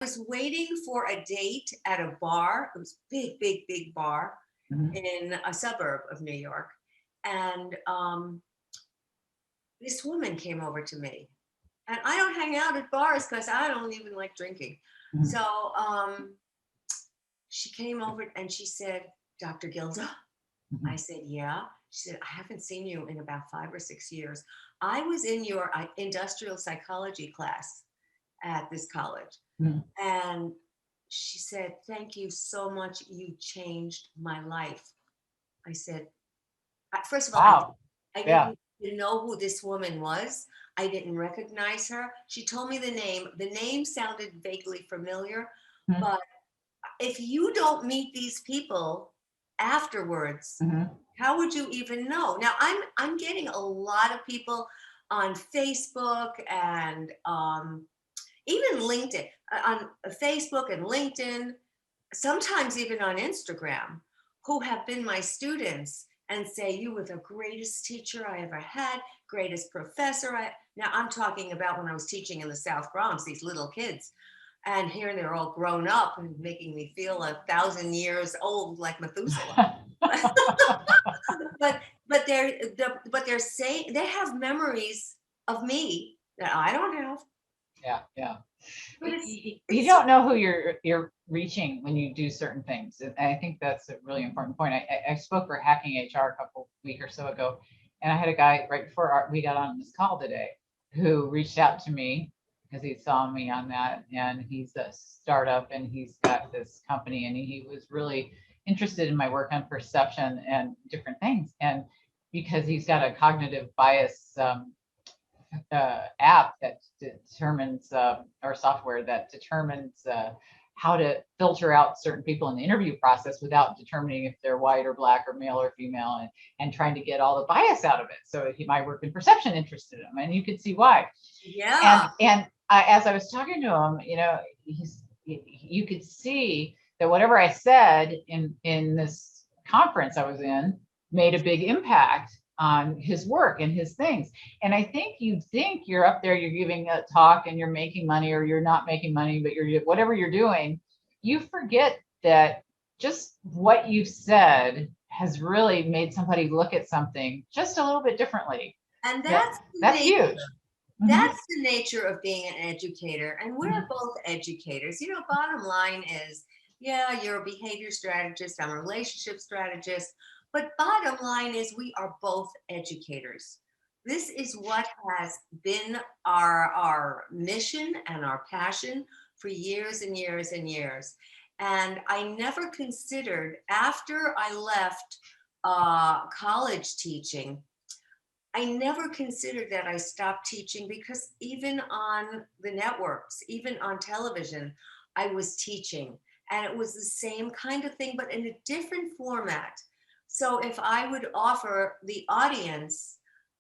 was waiting for a date at a bar. It was big bar Mhm. in a suburb of New York. And this woman came over to me. And I don't hang out at bars because I don't even like drinking. Mhm. So she came over and she said, Dr. Gilda. I Mhm. said, yeah. She said, I haven't seen you in about 5 or 6 years. I was in your industrial psychology class at this college. Mhm. And she said, thank you so much. You changed my life. I said, first of all, Wow. I Yeah. didn't know who this woman was. I didn't recognize her. She told me the name. The name sounded vaguely familiar, Mhm. but if you don't meet these people afterwards, Mhm. how would you even know? Now I'm getting a lot of people on Facebook and even LinkedIn, on Facebook and LinkedIn, sometimes even on Instagram, who have been my students and say, you were the greatest teacher I ever had, greatest professor. Now I'm talking about when I was teaching in the South Bronx, these little kids. And here they're all grown up and making me feel 1,000 years old like Methuselah. but but they're saying they have memories of me that I don't have. Yeah. Yeah. But You it's so don't know who you're reaching when you do certain things. And I think that's a really important point. I spoke for Hacking HR a couple week or so ago, and I had a guy right before we got on this call today who reached out to me because he saw me on that, and he's a startup and he's got this company, and he was really interested in my work on perception and different things, and because he's got a cognitive bias app that determines or software that determines how to filter out certain people in the interview process without determining if they're white or black or male or female, and trying to get all the bias out of it. So my work in perception interested him, and you could see why. yeah. And as I was talking to him, you could see that whatever I said in this conference I was in made a big impact on his work and his things. And I think you think you're up there, you're giving a talk and you're making money, or you're not making money, but you're whatever you're doing, you forget that just what you've said has really made somebody look at something just a little bit differently. And That that's the that's huge. nature. Mhm. That's the nature of being an educator. And we're Mhm. both educators. Bottom line is, yeah, you're a behavior strategist, I'm a relationship strategist. But bottom line is, we are both educators. This is what has been our mission and our passion for years and years and years. And I never considered, after I left college teaching, I never considered that I stopped teaching, because even on the networks, even on television, I was teaching. And it was the same kind of thing, but in a different format. So if I would offer the audience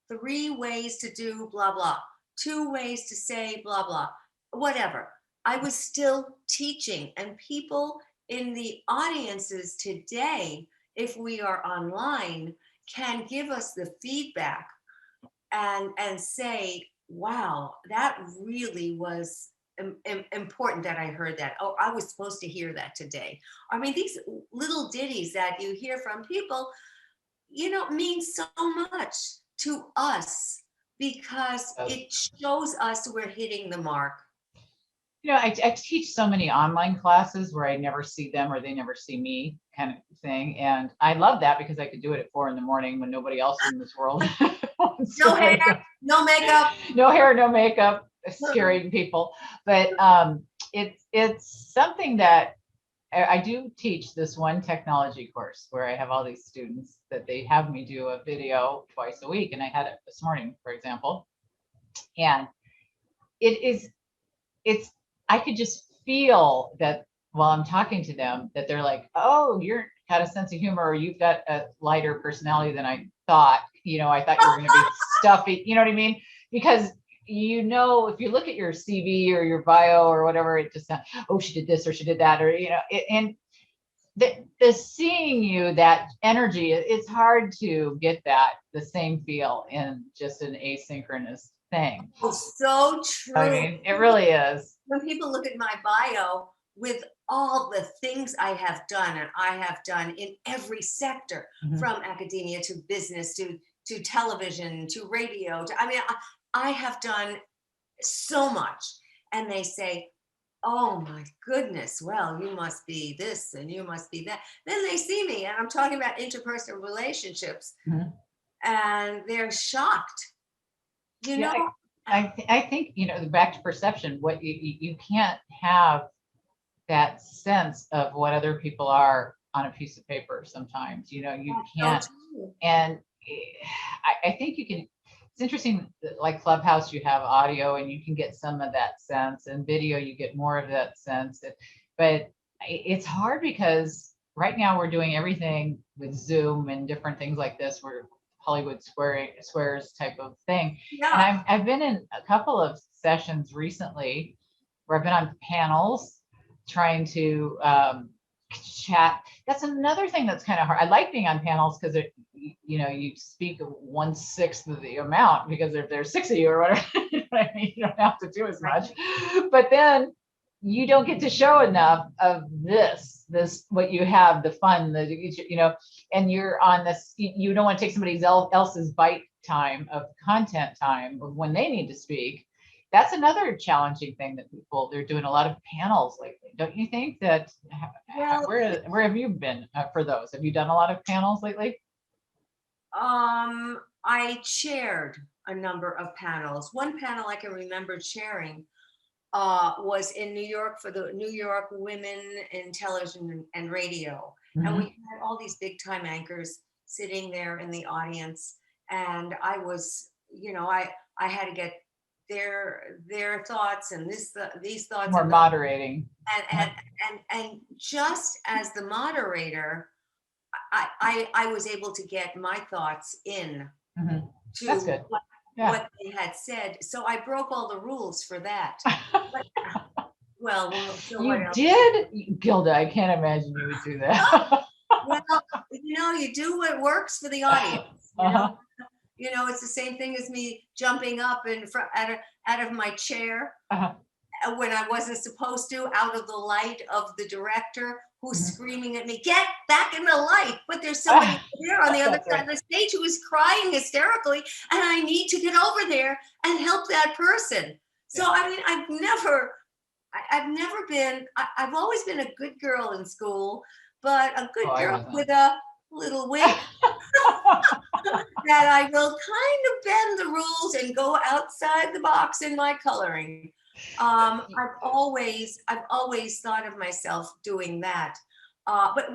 3 ways to do blah, blah, 2 ways to say blah, blah, whatever, I was still teaching. And people in the audiences today, if we are online, can give us the feedback and say, wow, that really was important that I heard that. Oh, I was supposed to hear that today. I mean, these little ditties that you hear from people, mean so much to us, because it shows us we're hitting the mark. I teach so many online classes where I never see them or they never see me, kind of thing. And I love that because I could do it at 4 a.m. when nobody else in this world wants to No hair, wake up. no makeup. No hair, no makeup, scaring people. But it's something that I do teach this one technology course where I have all these students that they have me do a video twice a week. And I had it this morning, for example. And it is it's I could just feel that while I'm talking to them, that they're like, oh, you're got a sense of humor, or you've got a lighter personality than I thought. I thought you were going to be stuffy. You know what I mean? Because if you look at your CV or your bio or whatever, it just sounds, oh, she did this or she did that, or and the seeing you, that energy, it's hard to get the same feel in just an asynchronous thing. Oh, so I true. mean, it really is. when people look at my bio with all the things I have done, and I have done in every sector, Mhm. from academia to business to television to radio to, I mean, I have done so much. And they say, oh my goodness, well, you must be this and you must be that. Then they see me and I'm talking about interpersonal relationships Mhm. and they're shocked, you Yeah, know? I think, back to perception, what you can't have that sense of what other people are on a piece of paper sometimes, you That's so can't. true. And I think you can, it's interesting, like Clubhouse, you have audio and you can get some of that sense, and video, you get more of that sense. But it's hard because right now we're doing everything with Zoom and different things like this. We're Hollywood squares type of thing. And Yeah. I've been in a couple of sessions recently where I've been on panels trying to chat. That's another thing that's kind of hard. I like being on panels because you speak 1/6 of the amount, because if there's 6 of you or whatever, you don't have to do as much. But then you don't get to show enough of this what you have, the fun, and you're on this. You don't want to take somebody else's bite time of content time when they need to speak. That's another challenging thing that they're doing a lot of panels lately. Don't you think that? Well, Where have you been for those? Have you done a lot of panels lately? I chaired a number of panels. One panel I can remember chairing was in New York for the New York Women in Television and Radio. And we Mhm. had all these big time anchors sitting there in the audience. And I was, I had to get their thoughts and these thoughts More and those, moderating. and Uh-huh. and just as the moderator, I was able to get my thoughts in Mhm. That's to good. Yeah. what they had said. So I broke all the rules for that. But, so what You else? did, Gilda. I can't imagine you would do that. Well, you do what works for the audience. Uh-huh. It's the same thing as me jumping up in front out of my chair Uh-huh. when I wasn't supposed to, out of the light of the director who's Mhm. screaming at me, get back in the light. But there's somebody there on the other That's side right. of the stage who is crying hysterically, and I need to get over there and help that person. So, Yeah. I mean, I've never been, I've always been a good girl in school, but a Oh, good I girl wasn't. with a little wit that I will kind of bend the rules and go outside the box in my coloring. I've always thought of myself doing that. But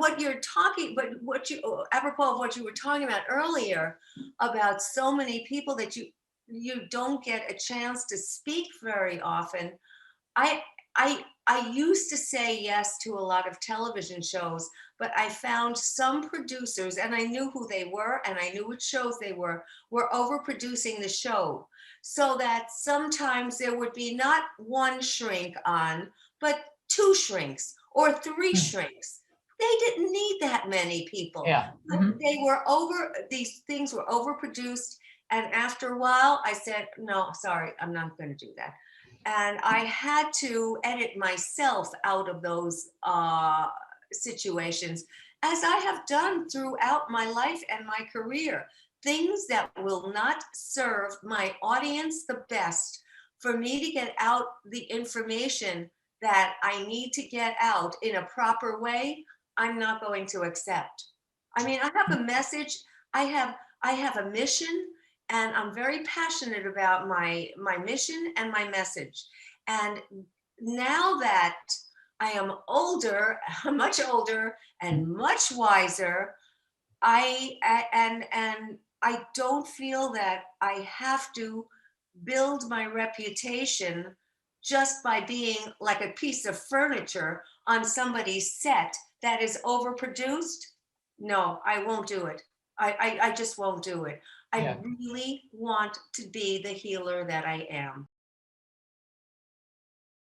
apropos of what you were talking about earlier, about so many people that you don't get a chance to speak very often. I I used to say yes to a lot of television shows, but I found some producers, and I knew who they were, and I knew which shows they were overproducing the show, so that sometimes there would be not one shrink on, but two shrinks or three Hmm. shrinks. They didn't need that many people, Yeah. but Mhm. these things were overproduced. And after a while, I said, no, sorry, I'm not going to do that, and I had to edit myself out of those situations, as I have done throughout my life and my career. Things that will not serve my audience the best, for me to get out the information that I need to get out in a proper way, I'm not going to accept. I mean, I have a message. I have a mission, and I'm very passionate about my mission and my message. And now that I am older, much older and much wiser, and I don't feel that I have to build my reputation just by being like a piece of furniture on somebody's set that is overproduced. No, I won't do it. I just won't do it. I Yeah. really want to be the healer that I am.